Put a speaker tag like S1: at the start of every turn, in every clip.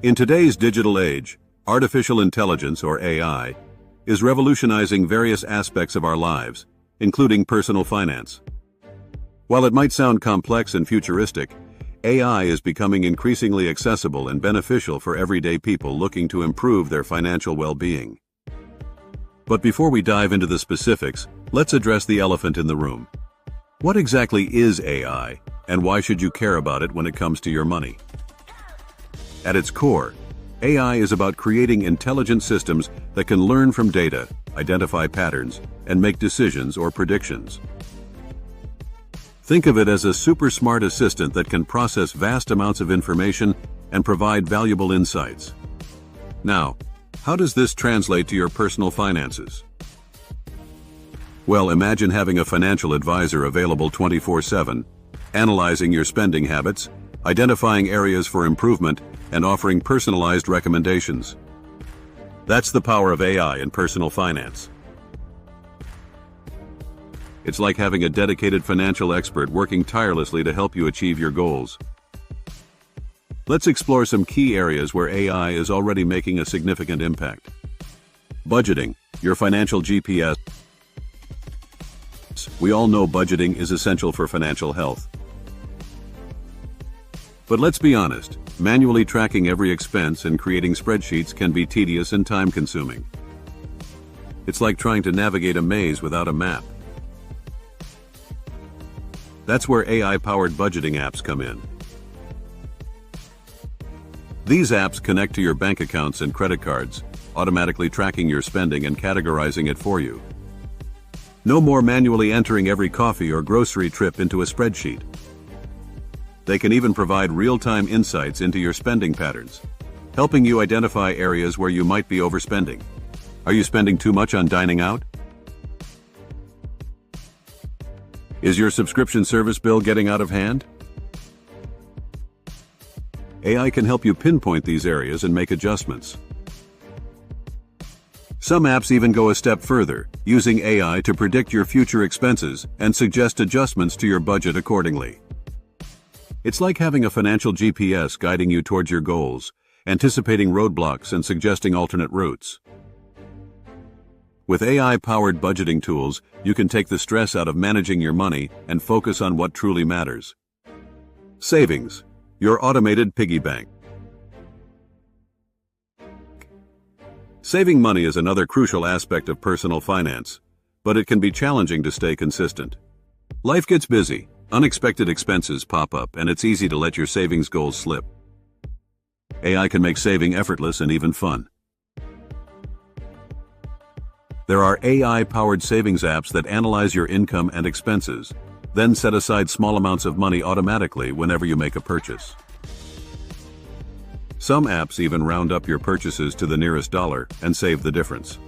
S1: In today's digital age, artificial intelligence, or AI, is revolutionizing various aspects of our lives, including personal finance. While it might sound complex and futuristic, AI is becoming increasingly accessible and beneficial for everyday people looking to improve their financial well-being. But before we dive into the specifics, let's address the elephant in the room. What exactly is AI, and why should you care about it when it comes to your money? At its core, AI is about creating intelligent systems that can learn from data, identify patterns, and make decisions or predictions. Think of it as a super smart assistant that can process vast amounts of information and provide valuable insights. Now, how does this translate to your personal finances? Well, imagine having a financial advisor available 24/7, analyzing your spending habits, identifying areas for improvement, and offering personalized recommendations. That's the power of AI in personal finance. It's like having a dedicated financial expert working tirelessly to help you achieve your goals. Let's explore some key areas where AI is already making a significant impact. Budgeting, your financial GPS. We all know budgeting is essential for financial health. But let's be honest, manually tracking every expense and creating spreadsheets can be tedious and time-consuming. It's like trying to navigate a maze without a map. That's where AI-powered budgeting apps come in. These apps connect to your bank accounts and credit cards, automatically tracking your spending and categorizing it for you. No more manually entering every coffee or grocery trip into a spreadsheet. They can even provide real-time insights into your spending patterns, helping you identify areas where you might be overspending. Are you spending too much on dining out? Is your subscription service bill getting out of hand? AI can help you pinpoint these areas and make adjustments. Some apps even go a step further, using AI to predict your future expenses and suggest adjustments to your budget accordingly. It's like having a financial GPS guiding you towards your goals, anticipating roadblocks and suggesting alternate routes. With AI-powered budgeting tools, you can take the stress out of managing your money and focus on what truly matters. Savings, your automated piggy bank. Saving money is another crucial aspect of personal finance, but it can be challenging to stay consistent. Life gets busy, unexpected expenses pop up, and it's easy to let your savings goals slip. AI can make saving effortless and even fun. There are AI-powered savings apps that analyze your income and expenses, then set aside small amounts of money automatically whenever you make a purchase. Some apps even round up your purchases to the nearest dollar and save the difference.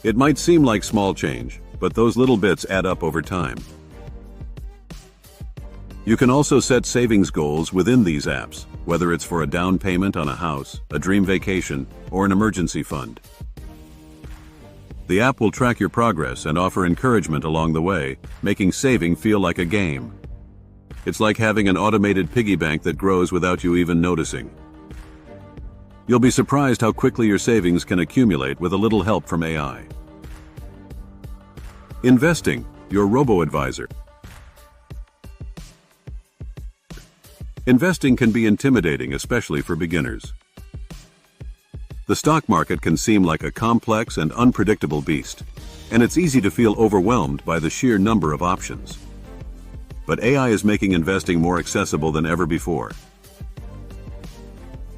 S1: It might seem like small change, but those little bits add up over time. You can also set savings goals within these apps, whether it's for a down payment on a house, a dream vacation, or an emergency fund. The app will track your progress and offer encouragement along the way, making saving feel like a game. It's like having an automated piggy bank that grows without you even noticing. You'll be surprised how quickly your savings can accumulate with a little help from AI. Investing, your robo-advisor. Investing can be intimidating, especially for beginners. The stock market can seem like a complex and unpredictable beast, and it's easy to feel overwhelmed by the sheer number of options. But AI is making investing more accessible than ever before.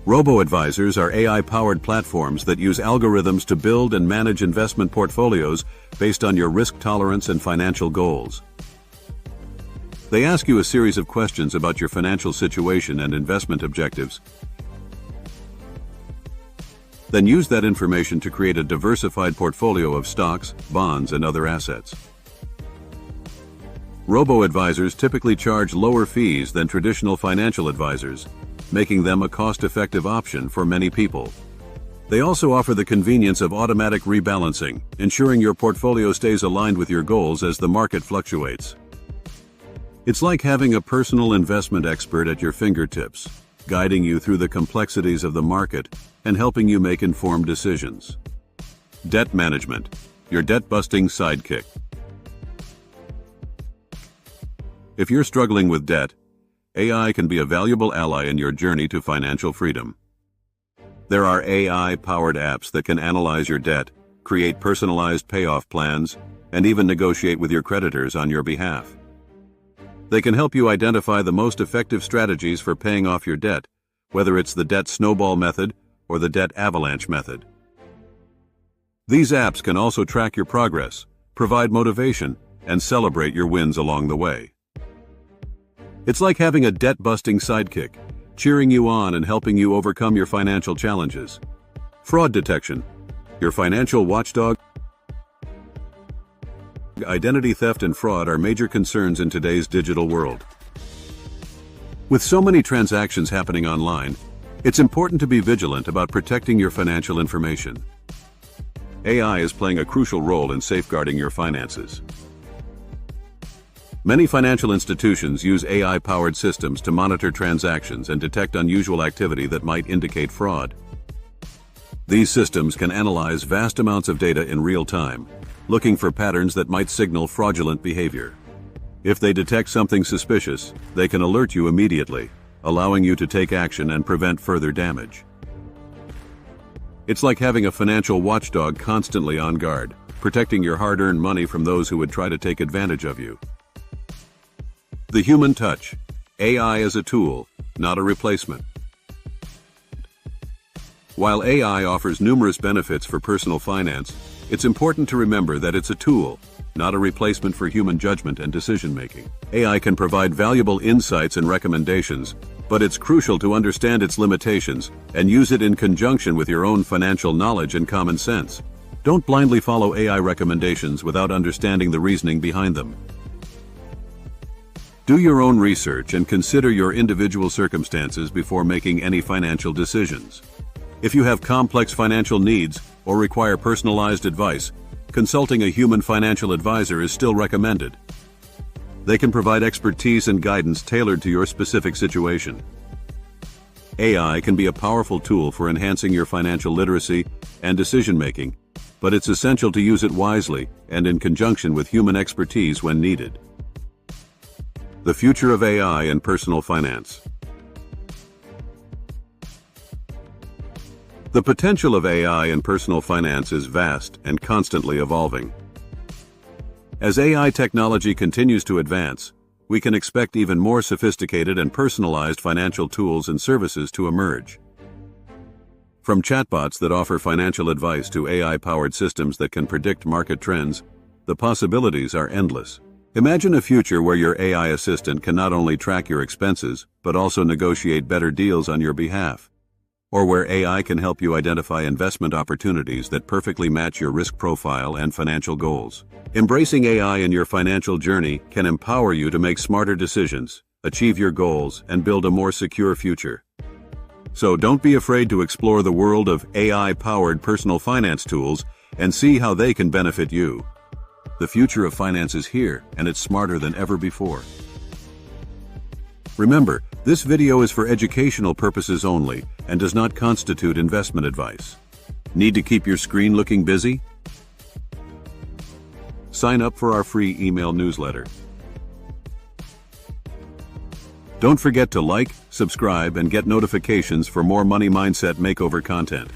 S1: Robo-advisors are AI-powered platforms that use algorithms to build and manage investment portfolios based on your risk tolerance and financial goals. They ask you a series of questions about your financial situation and investment objectives, then use that information to create a diversified portfolio of stocks, bonds, and other assets. Robo-advisors typically charge lower fees than traditional financial advisors, making them a cost-effective option for many people. They also offer the convenience of automatic rebalancing, ensuring your portfolio stays aligned with your goals as the market fluctuates. It's like having a personal investment expert at your fingertips, guiding you through the complexities of the market and helping you make informed decisions. Debt management, your debt-busting sidekick. If you're struggling with debt, AI can be a valuable ally in your journey to financial freedom. There are AI-powered apps that can analyze your debt, create personalized payoff plans, and even negotiate with your creditors on your behalf. They can help you identify the most effective strategies for paying off your debt, whether it's the debt snowball method or the debt avalanche method. These apps can also track your progress, provide motivation, and celebrate your wins along the way. It's like having a debt-busting sidekick, cheering you on and helping you overcome your financial challenges. Fraud detection, your financial watchdog. Identity theft and fraud are major concerns in today's digital world. With so many transactions happening online, it's important to be vigilant about protecting your financial information. AI is playing a crucial role in safeguarding your finances. Many financial institutions use AI-powered systems to monitor transactions and detect unusual activity that might indicate fraud. These systems can analyze vast amounts of data in real time, looking for patterns that might signal fraudulent behavior. If they detect something suspicious, they can alert you immediately, allowing you to take action and prevent further damage. It's like having a financial watchdog constantly on guard, protecting your hard-earned money from those who would try to take advantage of you. The human touch. AI is a tool, not a replacement. While AI offers numerous benefits for personal finance, it's important to remember that it's a tool, not a replacement for human judgment and decision-making. AI can provide valuable insights and recommendations, but it's crucial to understand its limitations and use it in conjunction with your own financial knowledge and common sense. Don't blindly follow AI recommendations without understanding the reasoning behind them. Do your own research and consider your individual circumstances before making any financial decisions. If you have complex financial needs or require personalized advice, consulting a human financial advisor is still recommended. They can provide expertise and guidance tailored to your specific situation. AI can be a powerful tool for enhancing your financial literacy and decision-making, but it's essential to use it wisely and in conjunction with human expertise when needed. The future of AI and personal finance. The potential of AI in personal finance is vast and constantly evolving. As AI technology continues to advance, we can expect even more sophisticated and personalized financial tools and services to emerge. From chatbots that offer financial advice to AI-powered systems that can predict market trends, the possibilities are endless. Imagine a future where your AI assistant can not only track your expenses, but also negotiate better deals on your behalf. Or where AI can help you identify investment opportunities that perfectly match your risk profile and financial goals. Embracing AI in your financial journey can empower you to make smarter decisions, achieve your goals, and build a more secure future. So don't be afraid to explore the world of AI-powered personal finance tools and see how they can benefit you. The future of finance is here, and it's smarter than ever before. Remember, this video is for educational purposes only and does not constitute investment advice. Need to keep your screen looking busy? Sign up for our free email newsletter. Don't forget to like, subscribe, and get notifications for more Money Mindset Makeover content.